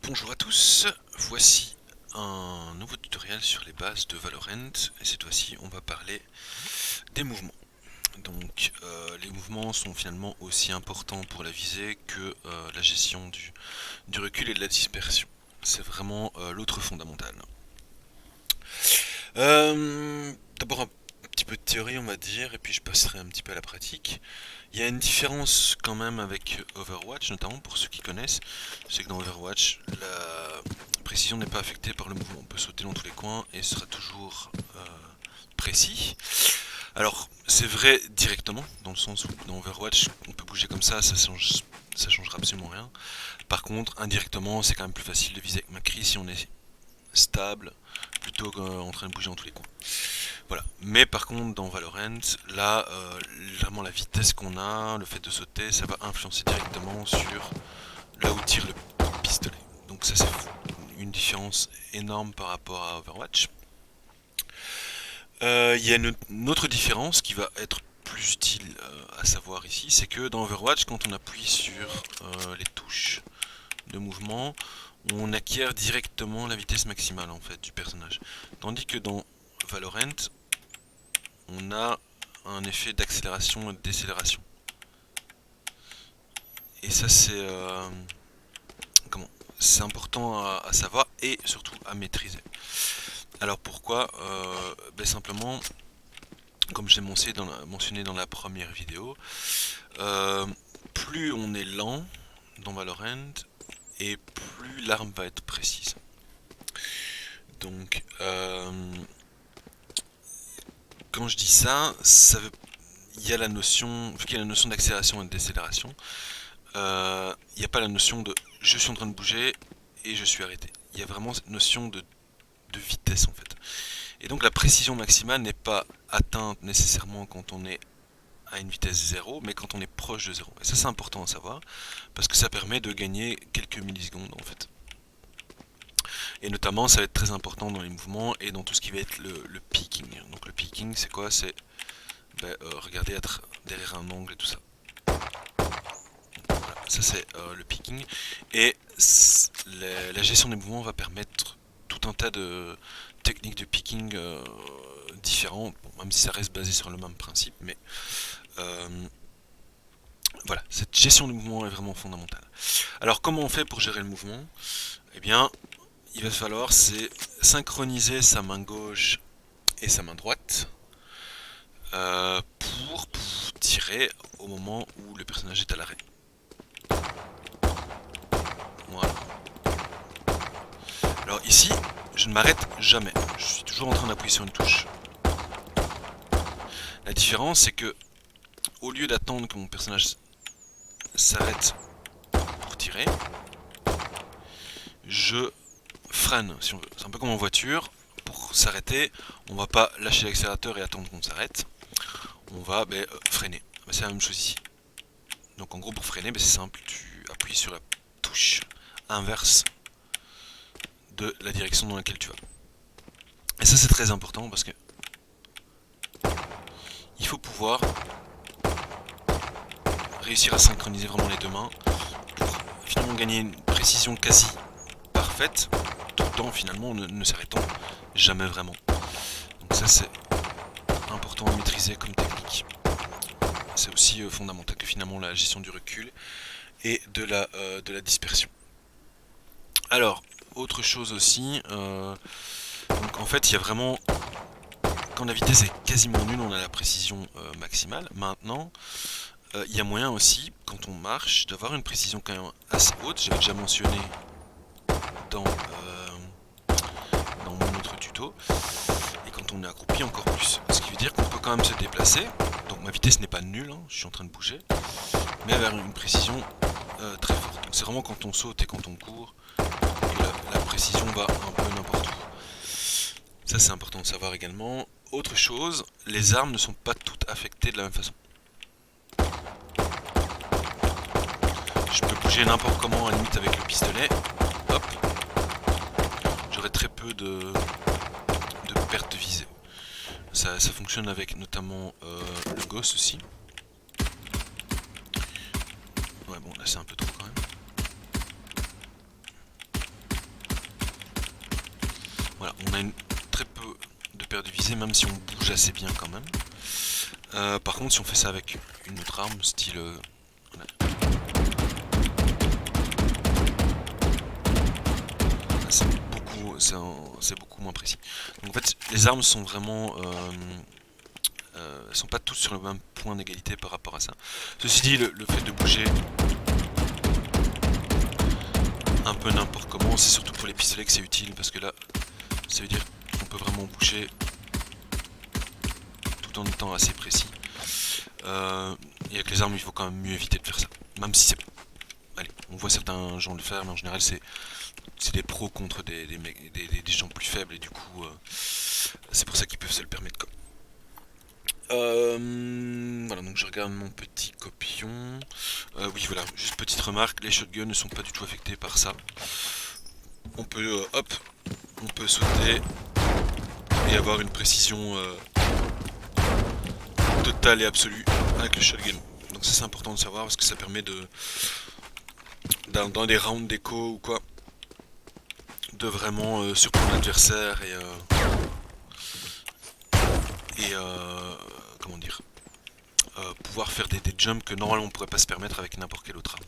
Bonjour à tous, voici un nouveau tutoriel sur les bases de Valorant et cette fois-ci on va parler des mouvements. Donc les mouvements sont finalement aussi importants pour la visée que la gestion du recul et de la dispersion. C'est vraiment l'autre fondamental. D'abord un petit peu de théorie on va dire et puis je passerai un petit peu à la pratique. Il y a une différence quand même avec Overwatch, notamment pour ceux qui connaissent. C'est que dans Overwatch, la précision n'est pas affectée par le mouvement. On peut sauter dans tous les coins et ce sera toujours précis. Alors, c'est vrai directement, dans le sens où dans Overwatch, on peut bouger comme ça changera absolument rien. Par contre, indirectement, c'est quand même plus facile de viser avec Macri si on est stable, plutôt qu'en train de bouger dans tous les coins. Voilà. Mais par contre, dans Valorant, là, vraiment la vitesse qu'on a, le fait de sauter, ça va influencer directement sur là où tire le pistolet. Donc ça, c'est une différence énorme par rapport à Overwatch. Il y a une autre différence qui va être plus utile à savoir ici, c'est que dans Overwatch, quand on appuie sur les touches de mouvement, on acquiert directement la vitesse maximale en fait du personnage. Tandis que dans Valorant, on a un effet d'accélération et de décélération. Et ça c'est important à savoir et surtout à maîtriser. Alors pourquoi simplement, comme j'ai mentionné dans la première vidéo, plus on est lent dans Valorant et plus l'arme va être précise. Donc quand je dis ça, il y a la notion, vu qu'il y a la notion d'accélération et de décélération, il n'y a pas la notion de je suis en train de bouger et je suis arrêté. Il y a vraiment cette notion de vitesse en fait. Et donc la précision maximale n'est pas atteinte nécessairement quand on est à une vitesse 0, mais quand on est proche de 0. Et ça c'est important à savoir, parce que ça permet de gagner quelques millisecondes en fait. Et notamment ça va être très important dans les mouvements et dans tout ce qui va être le peaking. Donc le peaking c'est quoi? C'est regarder être derrière un angle et tout ça. Voilà, ça c'est le peaking. Et la gestion des mouvements va permettre tout un tas de techniques de peaking différents, bon, même si ça reste basé sur le même principe, mais voilà, cette gestion du mouvement est vraiment fondamentale. Alors comment on fait pour gérer le mouvement? Eh bien, il va falloir synchroniser sa main gauche et sa main droite pour tirer au moment où le personnage est à l'arrêt. Voilà. Alors ici, je ne m'arrête jamais. Je suis toujours en train d'appuyer sur une touche. La différence, c'est que au lieu d'attendre que mon personnage s'arrête pour tirer, je freine, si on veut. C'est un peu comme en voiture. Pour s'arrêter, on va pas lâcher l'accélérateur et attendre qu'on s'arrête. On va freiner. C'est la même chose ici. Donc en gros, pour freiner, c'est simple. Tu appuies sur la touche inverse de la direction dans laquelle tu vas. Et ça, c'est très important parce que il faut pouvoir réussir à synchroniser vraiment les deux mains pour finalement gagner une précision quasi parfaite, tout en finalement ne s'arrêtant jamais vraiment. Donc ça c'est important à maîtriser comme technique. C'est aussi fondamental que finalement la gestion du recul et de la dispersion. Alors, autre chose aussi, donc en fait il y a vraiment, quand la vitesse est quasiment nulle, on a la précision maximale. Maintenant, il y a moyen aussi, quand on marche, d'avoir une précision quand même assez haute. J'avais déjà mentionné dans mon autre tuto. Et quand on est accroupi, encore plus. Ce qui veut dire qu'on peut quand même se déplacer. Donc ma vitesse n'est pas nulle, hein, je suis en train de bouger. Mais avec une précision très forte. Donc c'est vraiment quand on saute et quand on court que la précision va un peu n'importe où. Ça c'est important de savoir également. Autre chose, les armes ne sont pas toutes affectées de la même façon. Je peux bouger n'importe comment, à la limite avec le pistolet. Hop. J'aurai très peu de perte de visée. Ça fonctionne avec notamment le Ghost aussi. Ouais bon là c'est un peu trop quand même. Voilà, on a très peu de perte de visée, même si on bouge assez bien quand même. Par contre, si on fait ça avec une autre arme, style... voilà. C'est beaucoup moins précis. Donc en fait, les armes sont vraiment... sont pas tous sur le même point d'égalité par rapport à ça. Ceci dit, le fait de bouger un peu n'importe comment, c'est surtout pour les pistolets que c'est utile, parce que là, ça veut dire qu'on peut vraiment bouger tout en étant assez précis. Et avec les armes, il faut quand même mieux éviter de faire ça. Même si c'est... Allez, on voit certains gens le faire, mais en général, c'est des pros contre des gens plus faibles, et du coup, c'est pour ça qu'ils peuvent se le permettre, quoi. Voilà, donc je regarde mon petit copion. Oui, voilà, juste petite remarque, les shotguns ne sont pas du tout affectés par ça. On peut, hop, on peut sauter et avoir une précision totale et absolue avec le shotgun. Donc ça c'est important de savoir parce que ça permet de, dans des rounds d'écho ou quoi, de vraiment surprendre l'adversaire et comment dire, pouvoir faire des jumps que normalement on pourrait pas se permettre avec n'importe quelle autre arme.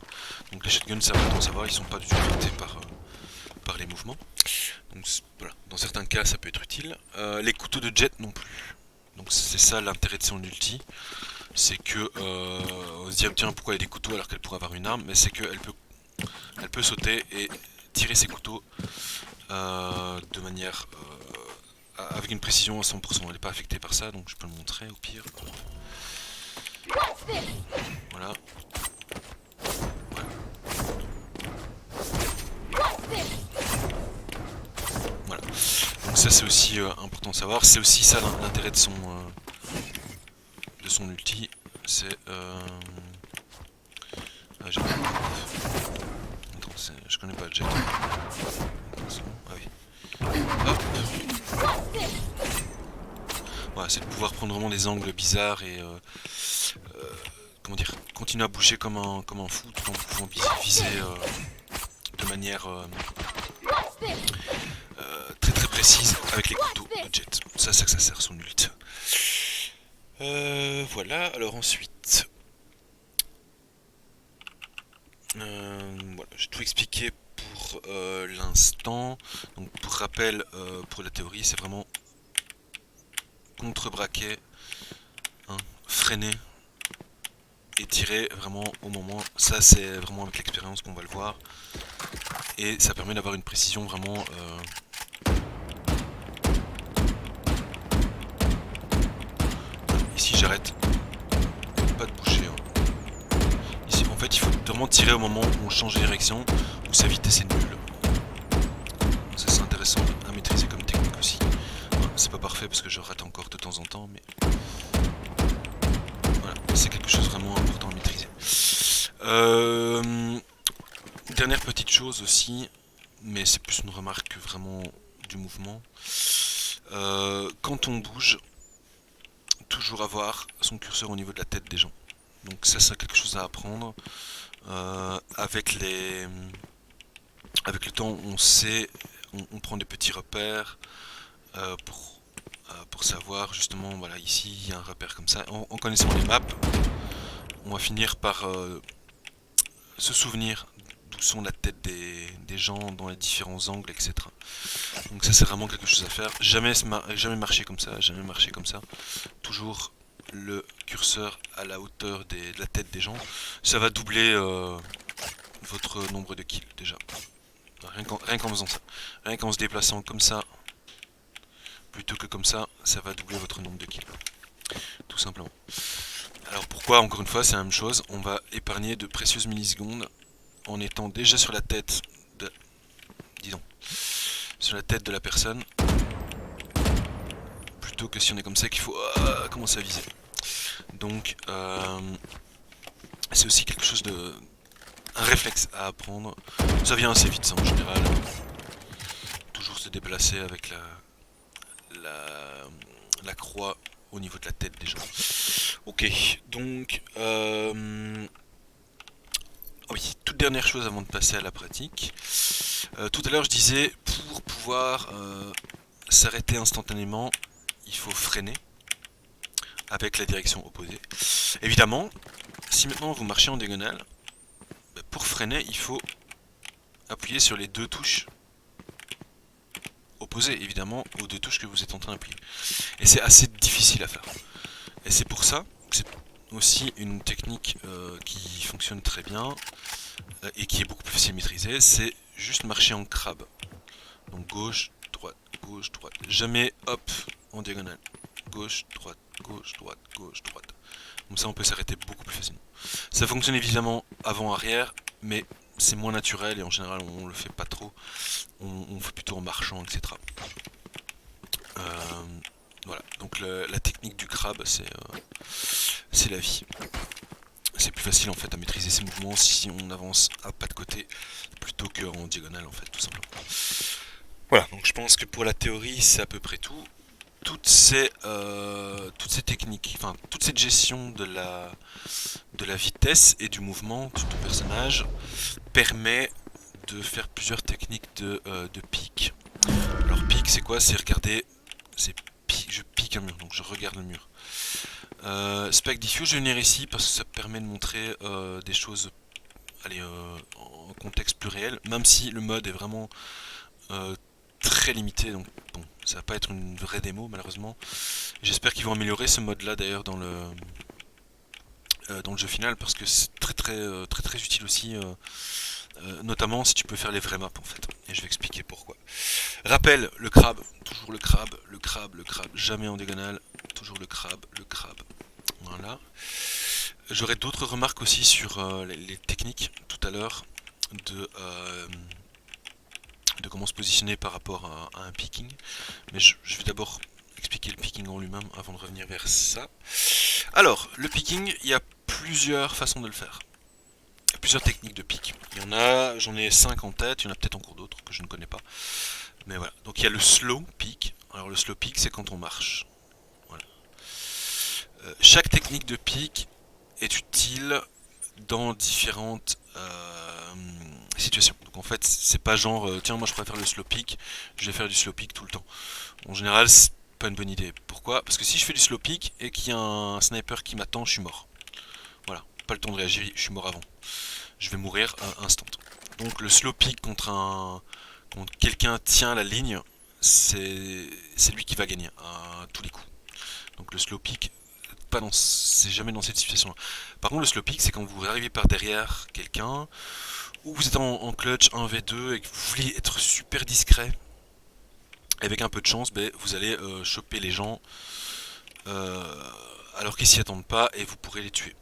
Donc les shotguns, c'est important de savoir, ils sont pas du tout affectés par les mouvements. Donc voilà, dans certains cas ça peut être utile. Les couteaux de jet non plus. Donc c'est ça l'intérêt de son ulti. C'est que on se dit tiens pourquoi il y a des couteaux alors qu'elle pourrait avoir une arme, mais c'est qu'elle peut sauter et tirer ses couteaux de manière avec une précision à 100%. Elle n'est pas affectée par ça, donc je peux le montrer au pire. Voilà. Voilà. Donc ça c'est aussi important de savoir. C'est aussi ça l'intérêt de son ulti. C'est je connais pas le jet. Ah oui. Hop. Voilà, c'est de pouvoir prendre vraiment des angles bizarres et comment dire, continuer à bouger comme un fou tout en pouvant viser de manière très très précise avec les couteaux de jet. Ça, c'est que ça sert son ult. Voilà, alors ensuite, voilà, j'ai tout expliqué pour l'instant. Donc pour rappel, pour la théorie, c'est vraiment contre-braquer, hein, freiner et tirer vraiment au moment. Ça c'est vraiment avec l'expérience qu'on va le voir. Et ça permet d'avoir une précision vraiment ici j'arrête, pas de bouger. Hein. Ici en fait il faut vraiment tirer au moment où on change de direction, où sa vitesse est nulle. Ça c'est intéressant à maîtriser comme technique aussi. C'est pas parfait parce que je rate encore de temps en temps, mais voilà, c'est quelque chose de vraiment important à maîtriser. Dernière petite chose aussi, mais c'est plus une remarque vraiment du mouvement. Quand on bouge, toujours avoir son curseur au niveau de la tête des gens. Donc ça c'est quelque chose à apprendre. Avec le temps, on sait, on prend des petits repères pour savoir justement, voilà, ici il y a un repère comme ça. En connaissant les maps, on va finir par se souvenir d'où sont la tête des gens dans les différents angles, etc. Donc ça c'est vraiment quelque chose à faire. Jamais marcher comme ça, jamais marcher comme ça. Toujours le curseur à la hauteur de la tête des gens. Ça va doubler votre nombre de kills déjà. Rien qu'en faisant ça. Rien qu'en se déplaçant comme ça, plutôt que comme ça va doubler votre nombre de kills. Tout simplement. Alors pourquoi, encore une fois, c'est la même chose. On va épargner de précieuses millisecondes en étant déjà sur la tête de... Disons. Sur la tête de la personne. Plutôt que si on est comme ça qu'il faut commencer à viser. Donc c'est aussi quelque chose de... un réflexe à apprendre. Ça vient assez vite ça en général. Toujours se déplacer avec la croix au niveau de la tête des gens. Ok, donc oui, toute dernière chose avant de passer à la pratique. Tout à l'heure je disais pour pouvoir s'arrêter instantanément, il faut freiner avec la direction opposée. Évidemment, si maintenant vous marchez en diagonale, pour freiner, il faut appuyer sur les deux touches opposées, évidemment, aux deux touches que vous êtes en train d'appuyer. Et c'est assez difficile à faire. Et c'est pour ça que c'est aussi une technique qui fonctionne très bien et qui est beaucoup plus facile à maîtriser, c'est juste marcher en crabe. Donc gauche, droite, gauche, droite. Jamais hop en diagonale. Gauche, droite, gauche, droite, gauche, droite. Comme ça on peut s'arrêter beaucoup plus facilement. Ça fonctionne évidemment avant-arrière, mais c'est moins naturel et en général on le fait pas trop. On fait plutôt en marchant, etc. Voilà, donc la technique du crabe, c'est la vie. C'est plus facile en fait à maîtriser ces mouvements si on avance à pas de côté plutôt qu'en diagonale en fait, tout simplement. Voilà, donc je pense que pour la théorie c'est à peu près tout. Toutes ces techniques, enfin toute cette gestion de la vitesse et du mouvement de ton personnage permet de faire plusieurs techniques de pique. Alors pique c'est quoi? C'est regarder, je pique un mur, donc je regarde le mur. Spec Diffuse, je vais venir ici parce que ça permet de montrer des choses en contexte plus réel, même si le mode est vraiment très limité, donc bon, ça va pas être une vraie démo malheureusement. J'espère qu'ils vont améliorer ce mode là d'ailleurs dans le jeu final parce que c'est très utile aussi, notamment si tu peux faire les vraies maps en fait. Et je vais expliquer pourquoi. Rappel, le crabe, toujours le crabe, le crabe, le crabe, jamais en diagonale, toujours le crabe, le crabe. Voilà. J'aurai d'autres remarques aussi sur les techniques tout à l'heure de comment se positionner par rapport à un picking. Mais je vais d'abord expliquer le picking en lui-même avant de revenir vers ça. Alors, le picking, il y a plusieurs façons de le faire. Il y a plusieurs techniques de pick. Il y en a, j'en ai 5 en tête, il y en a peut-être encore d'autres que je ne connais pas. Mais voilà, donc il y a le slow pick. Alors le slow pick, c'est quand on marche. Voilà. Chaque technique de pick est utile dans différentes situations. Donc en fait, c'est pas genre tiens, moi je préfère le slow pick, je vais faire du slow pick tout le temps. En général, c'est pas une bonne idée. Pourquoi? Parce que si je fais du slow pick et qu'il y a un sniper qui m'attend, je suis mort. Voilà, pas le temps de réagir, je suis mort avant. Je vais mourir instant. Donc le slow pick quand quelqu'un tient la ligne, c'est lui qui va gagner à tous les coups. Donc le slow pick, c'est jamais dans cette situation-là. Par contre, le slow pick, c'est quand vous arrivez par derrière quelqu'un, ou vous êtes en clutch 1v2 et que vous voulez être super discret. Avec un peu de chance, vous allez choper les gens alors qu'ils s'y attendent pas et vous pourrez les tuer.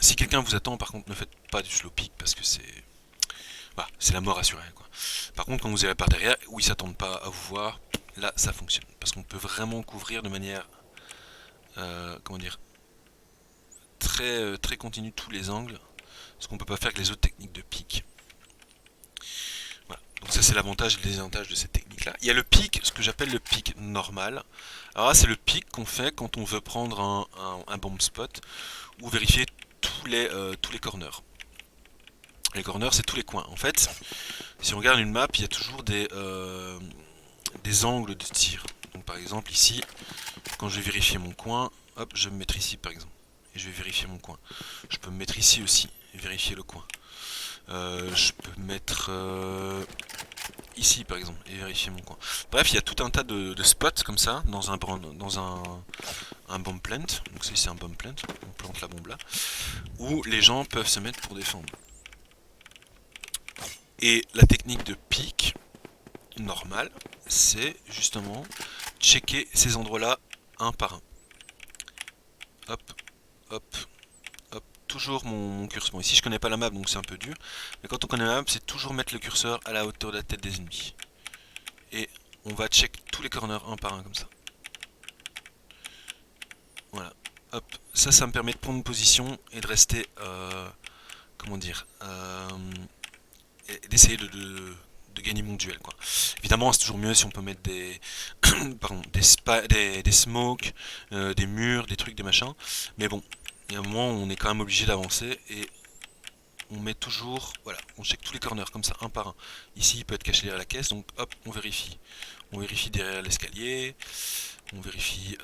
Si quelqu'un vous attend, par contre, ne faites pas du slow pick parce que c'est la mort assurée, quoi. Par contre, quand vous allez par derrière, où ils s'attendent pas à vous voir, là ça fonctionne. Parce qu'on peut vraiment couvrir de manière comment dire, très continue tous les angles. Ce qu'on peut pas faire avec les autres techniques de pick. Voilà. Donc ça c'est l'avantage et le désavantage de cette technique là. Il y a le pick, ce que j'appelle le pick normal. Alors là c'est le pick qu'on fait quand on veut prendre un bomb spot ou vérifier tous les corners. Les corners c'est tous les coins. En fait, si on regarde une map, il y a toujours des angles de tir. Donc par exemple ici, quand je vais vérifier mon coin, hop, je vais me mettre ici par exemple. Et je vais vérifier mon coin. Je peux me mettre ici aussi et vérifier le coin. Je peux me mettre ici par exemple et vérifier mon coin. Bref, il y a tout un tas de spots comme ça dans un bomb plant. Donc c'est un bomb plant, on plante la bombe là, où les gens peuvent se mettre pour défendre. Et la technique de pick normale, c'est justement checker ces endroits-là un par un. Hop, hop, hop, toujours mon curseur. Bon, ici je connais pas la map donc c'est un peu dur, mais quand on connaît la map, c'est toujours mettre le curseur à la hauteur de la tête des ennemis. Et on va check tous les corners un par un comme ça. Voilà, hop, ça me permet de prendre une position et de rester, comment dire, d'essayer de gagner mon duel, quoi. Évidemment c'est toujours mieux si on peut mettre des pardon, des smokes, des murs, des trucs, des machins, mais bon, il y a un moment où on est quand même obligé d'avancer et on met toujours, voilà, on check tous les corners comme ça, un par un. Ici, il peut être caché derrière la caisse, donc hop, on vérifie. On vérifie derrière l'escalier, on vérifie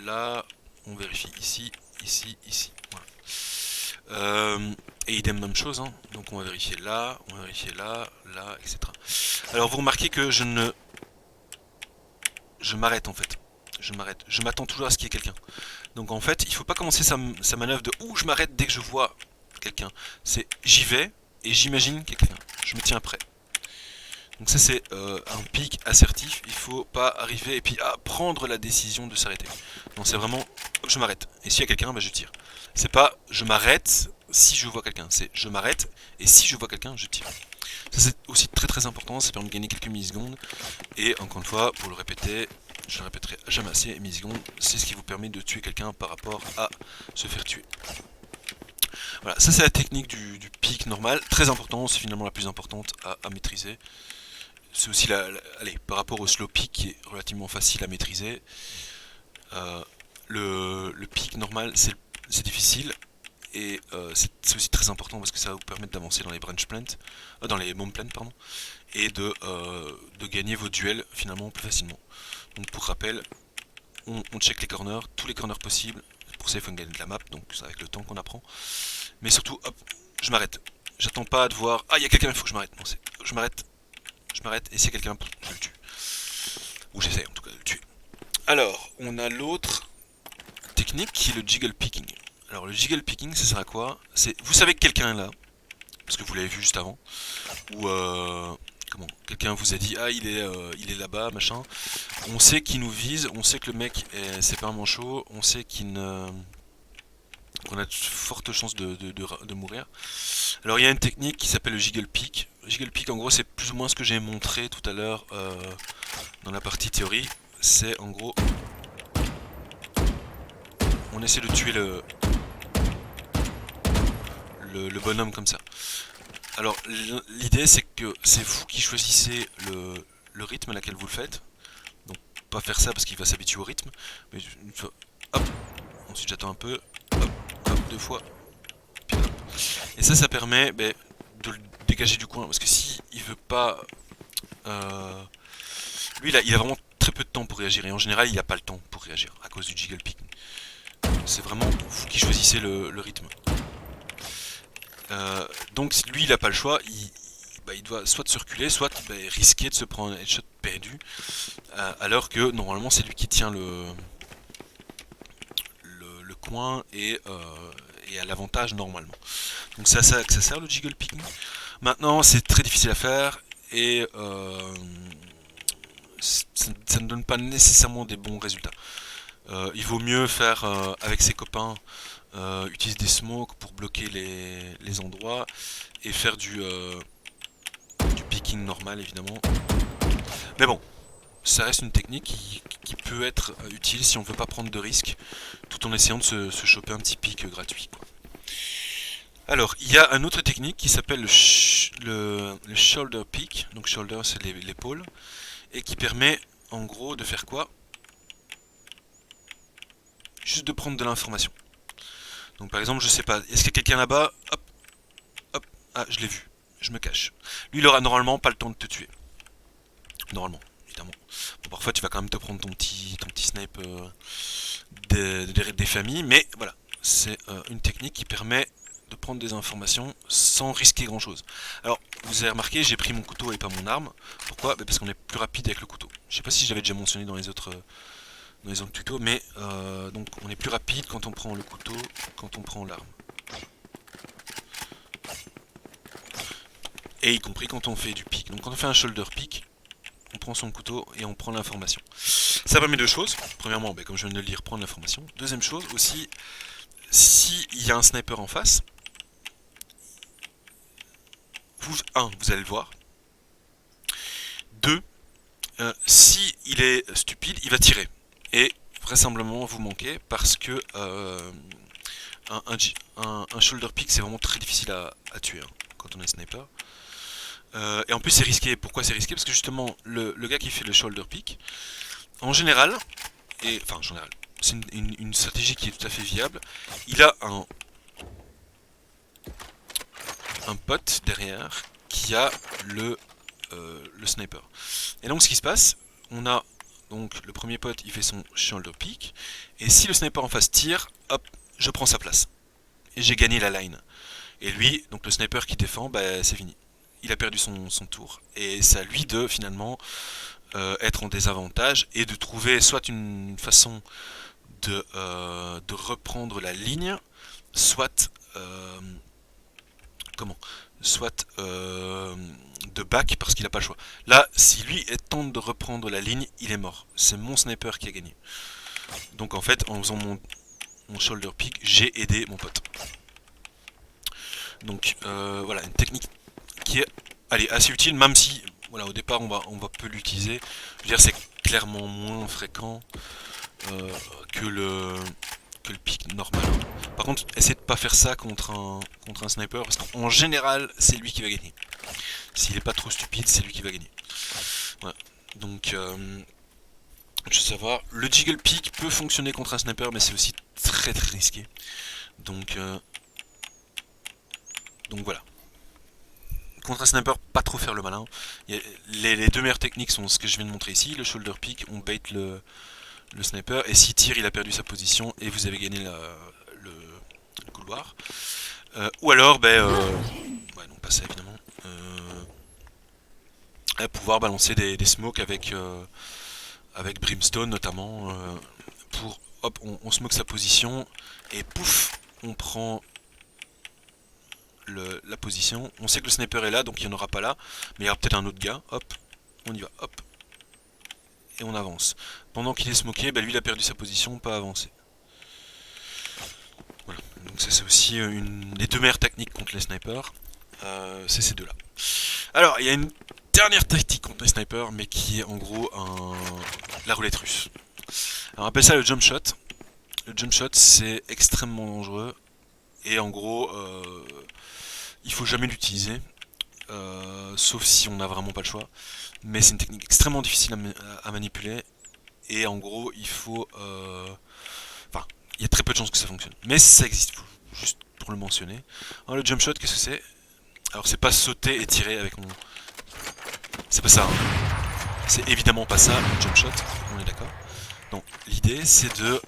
là, on vérifie ici, ici, voilà. Et idem, même chose, hein. Donc on va vérifier là, on va vérifier là, là, etc. Alors vous remarquez que je m'arrête en fait. Je m'arrête. Je m'attends toujours à ce qu'il y ait quelqu'un. Donc en fait, il ne faut pas commencer sa manœuvre de où je m'arrête dès que je vois quelqu'un. C'est j'y vais et j'imagine quelqu'un. Je me tiens prêt. Donc ça c'est un pic assertif. Il faut pas arriver et puis prendre la décision de s'arrêter. Donc c'est vraiment je m'arrête. Et s'il y a quelqu'un, bah, je tire. C'est pas je m'arrête si je vois quelqu'un. C'est je m'arrête et si je vois quelqu'un, je tire. Ça c'est aussi très très important. Ça permet de gagner quelques millisecondes. Et encore une fois, pour le répéter, je le répéterai jamais assez, millisecondes, c'est ce qui vous permet de tuer quelqu'un par rapport à se faire tuer. Voilà, ça c'est la technique du pic normal, très important, c'est finalement la plus importante à maîtriser. C'est aussi allez, par rapport au slow pick qui est relativement facile à maîtriser, le pic normal c'est difficile et c'est aussi très important parce que ça va vous permettre d'avancer dans les branch plants, dans les bomb plants pardon, et de gagner vos duels finalement plus facilement. Donc pour rappel, on check les corners, tous les corners possibles. Pour ça il faut une gagner de la map, donc c'est avec le temps qu'on apprend. Mais surtout, hop, je m'arrête. J'attends pas de voir, il y a quelqu'un, il faut que je m'arrête. Non, je m'arrête, et s'il y a quelqu'un, je le tue. Ou j'essaie en tout cas de le tuer. Alors, on a l'autre technique qui est le jiggle picking. Alors le jiggle picking, ça sert à quoi? C'est, vous savez que quelqu'un est là, parce que vous l'avez vu juste avant, ou comment, quelqu'un vous a dit il est là-bas, machin. On sait qu'il nous vise, on sait que le mec c'est pas un manchot, on sait qu'on a de fortes chances de mourir. Alors il y a une technique qui s'appelle le jiggle pick. Le jiggle pick en gros c'est plus ou moins ce que j'ai montré tout à l'heure dans la partie théorie. C'est en gros on essaie de tuer le bonhomme comme ça. Alors l'idée c'est que c'est vous qui choisissez le rythme à laquelle vous le faites. Donc pas faire ça parce qu'il va s'habituer au rythme. Mais une fois, hop, ensuite j'attends un peu, hop, hop, deux fois, puis hop. Et ça permet de le dégager du coin. Parce que si il veut pas... lui il a vraiment très peu de temps pour réagir. Et en général il n'a pas le temps pour réagir à cause du jiggle pick. C'est vraiment vous qui choisissez le rythme. Donc lui il a pas le choix, il doit soit circuler, soit risquer de se prendre un headshot perdu, alors que normalement c'est lui qui tient le coin et à l'avantage normalement. Donc c'est à ça que ça sert le jiggle picking. Maintenant c'est très difficile à faire et ça ne donne pas nécessairement des bons résultats. Il vaut mieux faire avec ses copains, utiliser des smokes pour bloquer les endroits et faire du picking normal évidemment. Mais bon, ça reste une technique qui peut être utile si on ne veut pas prendre de risques tout en essayant de se choper un petit pic gratuit, quoi. Alors, il y a une autre technique qui s'appelle le shoulder pick, donc shoulder c'est l'épaule, et qui permet en gros de faire quoi? Juste de prendre de l'information. Donc par exemple, je sais pas, est-ce qu'il y a quelqu'un là-bas? Hop, hop, je l'ai vu, je me cache. Lui, il aura normalement pas le temps de te tuer. Normalement, évidemment. Bon, parfois, tu vas quand même te prendre ton petit snipe des familles, mais voilà, c'est une technique qui permet de prendre des informations sans risquer grand chose. Alors, vous avez remarqué, j'ai pris mon couteau et pas mon arme. Pourquoi? Parce qu'on est plus rapide avec le couteau. Je sais pas si j'avais déjà mentionné dans les autres tutos, mais donc on est plus rapide quand on prend le couteau, quand on prend l'arme. Et y compris quand on fait du pick. Donc quand on fait un shoulder pick, on prend son couteau et on prend l'information. Ça permet deux choses. Premièrement, comme je viens de le dire, prendre l'information. Deuxième chose aussi, s'il y a un sniper en face, vous allez le voir. Deux, si il est stupide, il va tirer. Et vraisemblablement vous manquez parce que un shoulder pick c'est vraiment très difficile à tuer quand on est sniper. Et en plus c'est risqué. Pourquoi c'est risqué? Parce que justement le gars qui fait le shoulder pick, en général, c'est une stratégie qui est tout à fait viable. Il a un pote derrière qui a le sniper. Et donc ce qui se passe, on a donc le premier pote, il fait son shoulder pick, et si le sniper en face tire, hop, je prends sa place. Et j'ai gagné la line. Et lui, donc le sniper qui défend, bah, c'est fini. Il a perdu son tour. Et c'est à lui de finalement être en désavantage et de trouver soit une façon de reprendre la ligne, soit comment soit de back parce qu'il n'a pas le choix. Là, si lui tente de reprendre la ligne, il est mort. C'est mon sniper qui a gagné. Donc en fait, en faisant mon shoulder pick, j'ai aidé mon pote. Donc voilà, une technique qui est allez, assez utile, même si voilà, au départ on va peu l'utiliser. Je veux dire, c'est clairement moins fréquent euh, que le pick normal. Par contre, essayez de pas faire ça contre un sniper, parce qu'en général, c'est lui qui va gagner. S'il est pas trop stupide, c'est lui qui va gagner. Voilà. Donc, je veux savoir, le jiggle pick peut fonctionner contre un sniper, mais c'est aussi très très risqué. Donc, donc voilà. Contre un sniper, pas trop faire le malin. Les deux meilleures techniques sont ce que je viens de montrer ici. Le shoulder pick, on bait le sniper, et s'il tire, il a perdu sa position, et vous avez gagné le couloir. Ou alors, ouais, non, pas ça évidemment. Pouvoir balancer des smokes avec Brimstone notamment, pour, hop, on smoke sa position, et pouf, on prend la position. On sait que le sniper est là, donc il n'y en aura pas là, mais il y aura peut-être un autre gars, hop, on y va, hop, et on avance. Pendant qu'il est smoké, lui il a perdu sa position, pas avancé. Voilà, donc ça c'est aussi les deux meilleures techniques contre les snipers, c'est ces deux-là. Alors, il y a une dernière tactique contre les snipers, mais qui est en gros la roulette russe. Alors, on appelle ça le jump shot. Le jump shot, c'est extrêmement dangereux, et en gros, il faut jamais l'utiliser, sauf si on n'a vraiment pas le choix. Mais c'est une technique extrêmement difficile à manipuler, et en gros, il faut... Enfin, il y a très peu de chances que ça fonctionne. Mais ça existe, juste pour le mentionner. Alors, le jump shot, qu'est-ce que c'est? Alors, c'est pas sauter et tirer avec mon... C'est pas ça, hein. C'est évidemment pas ça, le jump shot, on est d'accord. Donc, l'idée, c'est de...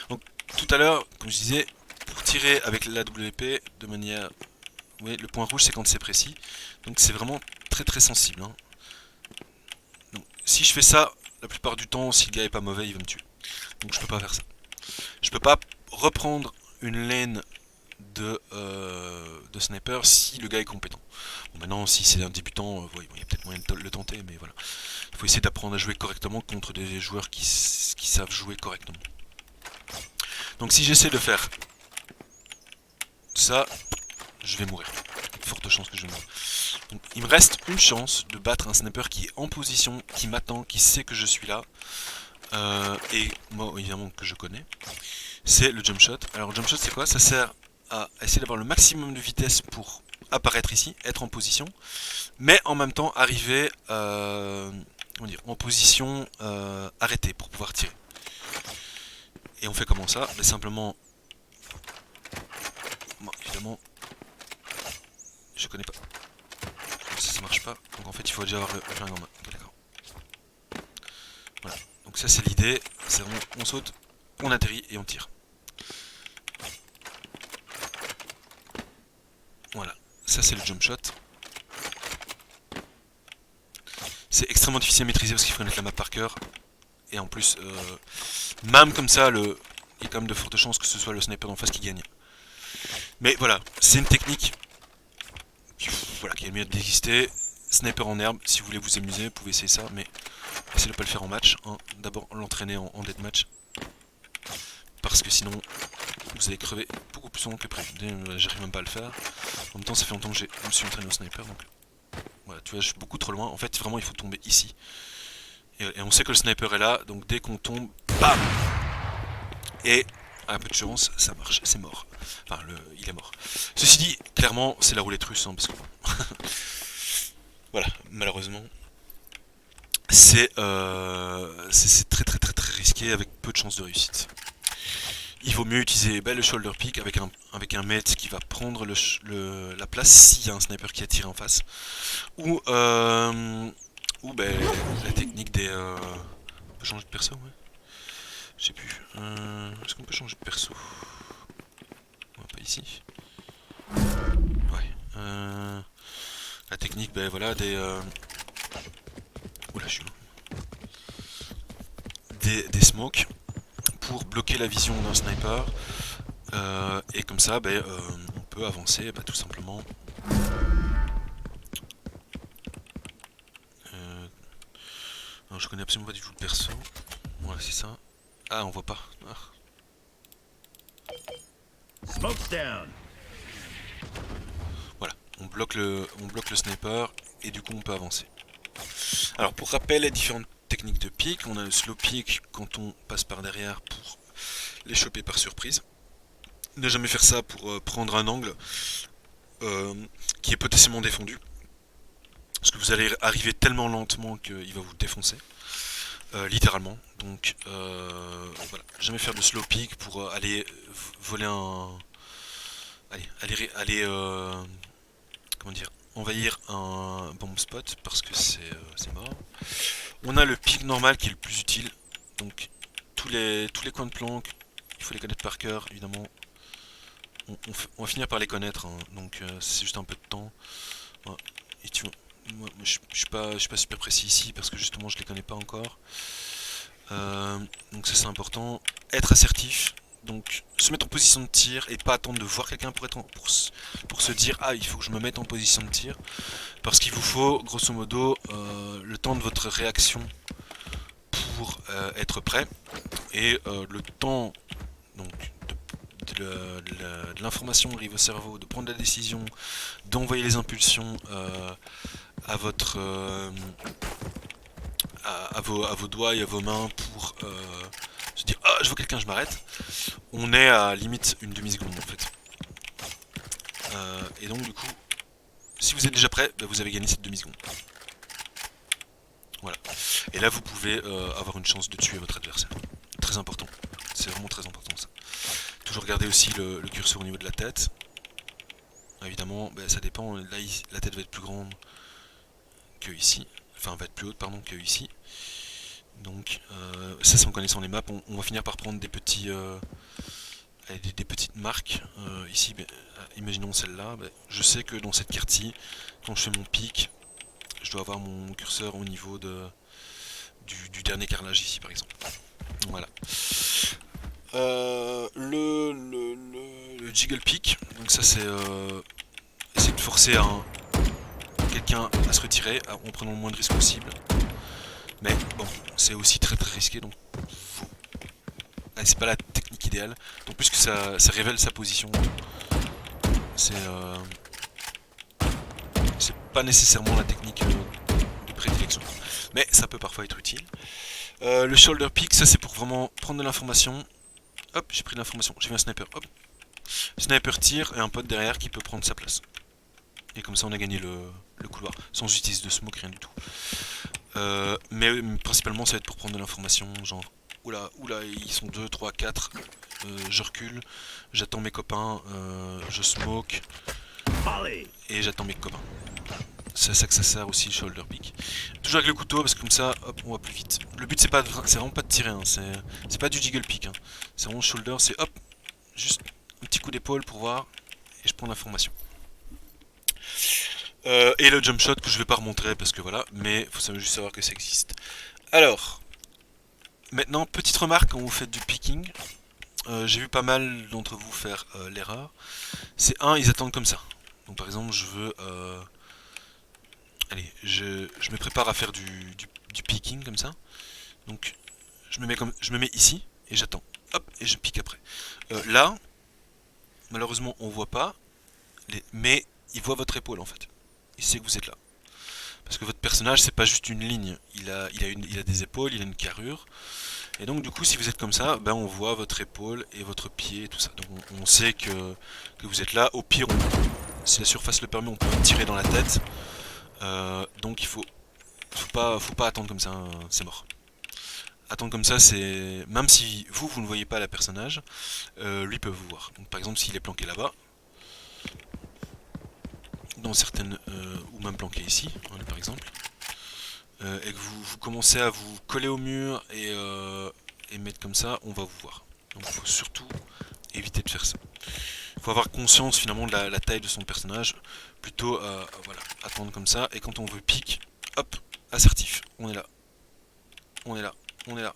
Donc, tout à l'heure, comme je disais, pour tirer avec la WP de manière... Oui, le point rouge, c'est quand c'est précis. Donc, c'est vraiment très très sensible, hein. Donc, si je fais ça, la plupart du temps, si le gars est pas mauvais, il va me tuer. Donc, je peux pas faire ça. Je peux pas reprendre une lane de sniper si le gars est compétent. Bon, maintenant, si c'est un débutant, il y a peut-être moyen de le tenter, mais voilà. Il faut essayer d'apprendre à jouer correctement contre des joueurs qui savent jouer correctement. Donc si j'essaie de faire ça, je vais mourir. Forte chance que je vais mourir. Donc il me reste une chance de battre un sniper qui est en position, qui m'attend, qui sait que je suis là. Et moi, évidemment, que je connais. C'est le jump shot. Alors le jump shot, c'est quoi? Ça sert à essayer d'avoir le maximum de vitesse pour apparaître ici, être en position, mais en même temps arriver comment dire, en position arrêtée pour pouvoir tirer. Et on fait comment ça? Simplement, bon, évidemment, je connais pas. Ça marche pas. Donc en fait, il faut déjà avoir le flingue en main. Okay, d'accord. Voilà. Donc ça, c'est l'idée. C'est vraiment, on saute, on atterrit et on tire. Voilà. Ça, c'est le jump shot. C'est extrêmement difficile à maîtriser parce qu'il faut connaître la map par cœur. Et en plus, même comme ça, il y a quand même de fortes chances que ce soit le sniper d'en face qui gagne. Mais voilà, c'est une technique voilà, qui est le mieux d'exister. Sniper en herbe, si vous voulez vous amuser, vous pouvez essayer ça, mais essayez de ne pas le faire en match. Hein. D'abord l'entraîner en deathmatch. Parce que sinon, vous allez crever beaucoup plus souvent que prévu. J'arrive même pas à le faire. En même temps, ça fait longtemps que je me suis entraîné au sniper, donc voilà, tu vois, je suis beaucoup trop loin. En fait, vraiment, il faut tomber ici. Et on sait que le sniper est là, donc dès qu'on tombe, bam! Et à un peu de chance, ça marche, c'est mort. Enfin, il est mort. Ceci dit, clairement, c'est la roulette russe, hein, parce que bon. Voilà, malheureusement. C'est très très très très risqué avec peu de chances de réussite. il vaut mieux utiliser le shoulder pick avec un mate qui va prendre la place s'il y a un sniper qui a tiré en face. Ou, la technique des... On peut changer de perso, ouais. Je sais plus. Est-ce qu'on peut changer de perso? Ouais, pas ici. Ouais. La technique, voilà, oula, je suis loin. Des smokes pour bloquer la vision d'un sniper. Et comme ça, on peut avancer tout simplement. Alors, je connais absolument pas du tout le perso. Voilà, c'est ça. Ah, on voit pas. Ah. Smoke's down. Voilà, on bloque le sniper et du coup on peut avancer. Alors pour rappel, les différentes techniques de pick, on a le slow pick quand on passe par derrière pour les choper par surprise. Ne jamais faire ça pour prendre un angle qui est potentiellement défendu. Parce que vous allez arriver tellement lentement qu'il va vous défoncer. Littéralement. Donc voilà, jamais faire de slow pick pour aller voler un... Aller comment dire, envahir un bomb spot parce que c'est mort. On a le pick normal qui est le plus utile. Donc tous les coins de planque, il faut les connaître par cœur évidemment. On va finir par les connaître, hein. Donc c'est juste un peu de temps. Ouais. Et moi, je suis pas super précis ici parce que justement je les connais pas encore. Donc ça c'est important. Être assertif. Donc se mettre en position de tir et pas attendre de voir quelqu'un pour se dire ah il faut que je me mette en position de tir. Parce qu'il vous faut grosso modo le temps de votre réaction pour être prêt. Et le temps donc, de l'information arrive au cerveau, de prendre la décision, d'envoyer les impulsions à votre à vos doigts et à vos mains pour se dire ah je vois quelqu'un, je m'arrête. On est à limite une demi-seconde en fait. Et donc du coup, si vous êtes déjà prêt, vous avez gagné cette demi-seconde. Voilà. Et là vous pouvez avoir une chance de tuer votre adversaire. Très important. C'est vraiment très important ça. Toujours garder aussi le curseur au niveau de la tête. Évidemment, ça dépend. Là, la tête va être plus grande que ici. Enfin, va être plus haute, pardon, que ici. Donc, ça, c'est en connaissant les maps. On va finir par prendre des petits, des petites marques. Ici, imaginons celle-là. Je sais que dans cette carte-ci, quand je fais mon pic, je dois avoir mon curseur au niveau du dernier carrelage ici, par exemple. Voilà. Le jiggle pick, donc ça c'est essayer de forcer quelqu'un à se retirer en prenant le moins de risques possible. Mais bon, c'est aussi très très risqué, donc c'est pas la technique idéale. Donc puisque ça révèle sa position, c'est pas nécessairement la technique de prédilection, mais ça peut parfois être utile. Le shoulder pick, ça c'est pour vraiment prendre de l'information. Hop, j'ai pris de l'information, j'ai vu un sniper, hop. Sniper tire et un pote derrière qui peut prendre sa place. Et comme ça on a gagné le couloir, sans utiliser de smoke, rien du tout. Mais principalement ça va être pour prendre de l'information, genre oula, ils sont 2, 3, 4, je recule, j'attends mes copains, je smoke, et j'attends mes copains. C'est à ça que ça sert aussi le shoulder pick. Toujours avec le couteau parce que comme ça, hop, on va plus vite. Le but c'est vraiment pas de tirer, hein. C'est pas du jiggle pick, hein. C'est vraiment shoulder, c'est hop, juste un petit coup d'épaule pour voir, et je prends l'information. Et le jump shot que je vais pas remontrer parce que voilà, mais faut juste savoir que ça existe. Alors, maintenant, petite remarque quand vous faites du picking. J'ai vu pas mal d'entre vous faire l'erreur. C'est ils attendent comme ça. Donc par exemple, je veux... allez, je me prépare à faire du picking comme ça. Donc je me mets ici et j'attends. Hop, et je pique après. Là, malheureusement, on voit pas, mais il voit votre épaule en fait. Il sait que vous êtes là. Parce que votre personnage, c'est pas juste une ligne. Il a des épaules, il a une carrure. Et donc, du coup, si vous êtes comme ça, on voit votre épaule et votre pied et tout ça. Donc, on sait que vous êtes là. Au pire, si la surface le permet, on peut tirer dans la tête. Donc, faut pas attendre comme ça, c'est mort. attendre comme ça, c'est... Même si vous ne voyez pas la personnage, lui peut vous voir. Donc par exemple, s'il est planqué là-bas, dans certaines... ou même planqué ici, hein, par exemple, et que vous commencez à vous coller au mur et mettre comme ça, on va vous voir. Donc il faut surtout éviter de faire ça. Il faut avoir conscience finalement de la taille de son personnage, plutôt voilà, attendre comme ça, et quand on veut pique, hop, assertif, on est là, on est là, on est là,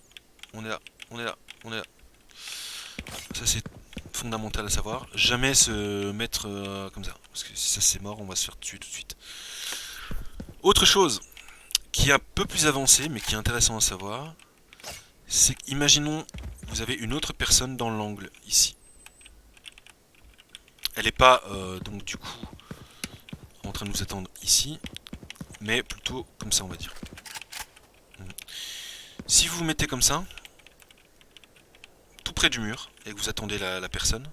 on est là, on est là, on est là. Ça c'est fondamental à savoir, jamais se mettre comme ça, parce que si ça c'est mort, on va se faire tuer tout de suite. Autre chose qui est un peu plus avancée, mais qui est intéressant à savoir, c'est qu'imaginons vous avez une autre personne dans l'angle ici. Elle n'est pas donc du coup en train de nous attendre ici, mais plutôt comme ça on va dire. Si vous vous mettez comme ça, tout près du mur, et que vous attendez la personne,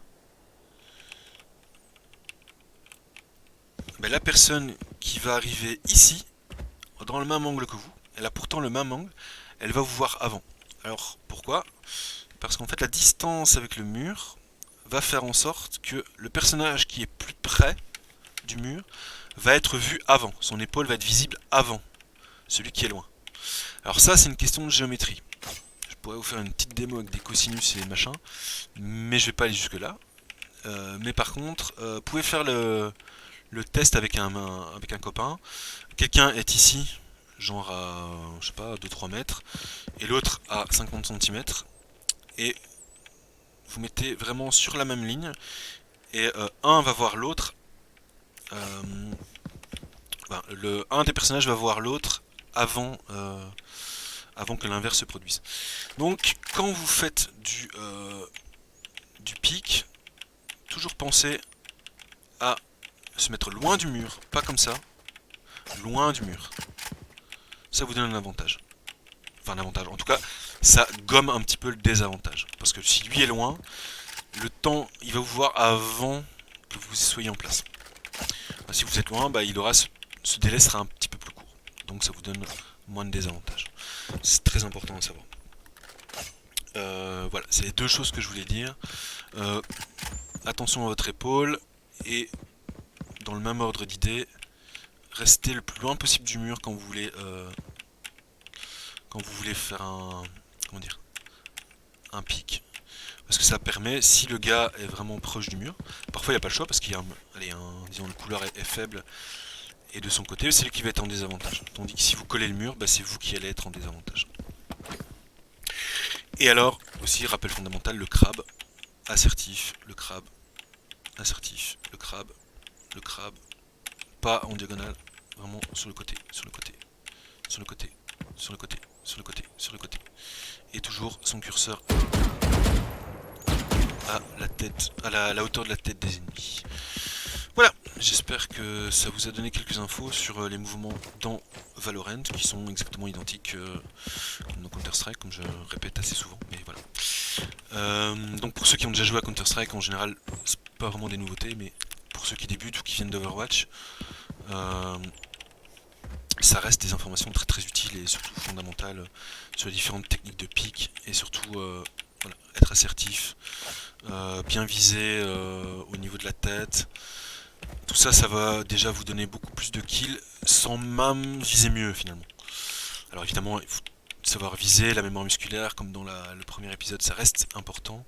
ben la personne qui va arriver ici, dans le même angle que vous, elle a pourtant le même angle, elle va vous voir avant. Alors pourquoi? Parce qu'en fait la distance avec le mur va faire en sorte que le personnage qui est plus près du mur va être vu avant. Son épaule va être visible avant celui qui est loin. Alors ça c'est une question de géométrie. Je pourrais vous faire une petite démo avec des cosinus et machin, mais je vais pas aller jusque là. Mais par contre, vous pouvez faire le test avec un copain. Quelqu'un est ici, genre à, je sais pas, 2-3 mètres, et l'autre à 50 cm, et vous mettez vraiment sur la même ligne, et un va voir l'autre, un des personnages va voir l'autre avant, avant que l'inverse se produise. Donc quand vous faites du pic, toujours pensez à se mettre loin du mur, pas comme ça, loin du mur. Ça vous donne un avantage. Enfin un avantage, en tout cas, ça gomme un petit peu le désavantage. Parce que si lui est loin, le temps, il va vous voir avant que vous soyez en place. Si vous êtes loin, bah, ce délai sera un petit peu plus court. Donc ça vous donne moins de désavantages. C'est très important à savoir. Voilà, c'est les deux choses que je voulais dire. Attention à votre épaule et dans le même ordre d'idées, restez le plus loin possible du mur quand vous voulez faire un pic. Parce que ça permet, si le gars est vraiment proche du mur, parfois il n'y a pas le choix parce qu'il y a disons le couloir est faible et de son côté c'est lui qui va être en désavantage. Tandis que si vous collez le mur, bah, c'est vous qui allez être en désavantage. Et alors, aussi, rappel fondamental, le crabe, assertif, le crabe, assertif, le crabe, pas en diagonale, vraiment sur le côté, sur le côté, sur le côté, sur le côté, sur le côté, sur le côté. Et toujours son curseur à la tête, à la hauteur de la tête des ennemis. Voilà, j'espère que ça vous a donné quelques infos sur les mouvements dans Valorant, qui sont exactement identiques comme dans Counter-Strike, comme je répète assez souvent, mais voilà. Donc pour ceux qui ont déjà joué à Counter-Strike, en général, c'est pas vraiment des nouveautés, mais pour ceux qui débutent ou qui viennent d'Overwatch, ça reste des informations très très utiles et surtout fondamentales sur les différentes techniques de pique, et surtout voilà, être assertif, bien viser au niveau de la tête. Tout ça, ça va déjà vous donner beaucoup plus de kills sans même viser mieux finalement. Alors évidemment, il faut savoir viser, la mémoire musculaire, comme dans le premier épisode, ça reste important.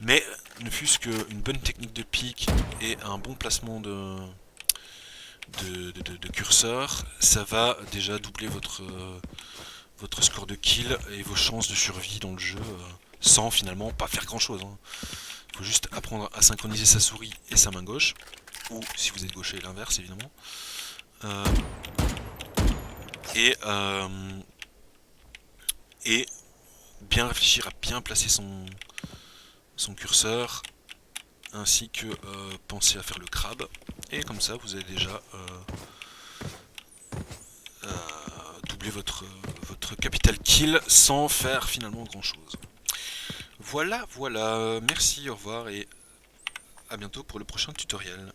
Mais ne fût-ce qu'une bonne technique de pique et un bon placement de curseur, ça va déjà doubler votre score de kill et vos chances de survie dans le jeu, sans finalement pas faire grand chose. Il faut juste apprendre à synchroniser sa souris et sa main gauche, ou si vous êtes gaucher, l'inverse évidemment. Et bien réfléchir à bien placer son curseur, ainsi que penser à faire le crabe. Et comme ça, vous avez déjà doublé votre capital kill sans faire finalement grand chose. Voilà, merci, au revoir et à bientôt pour le prochain tutoriel.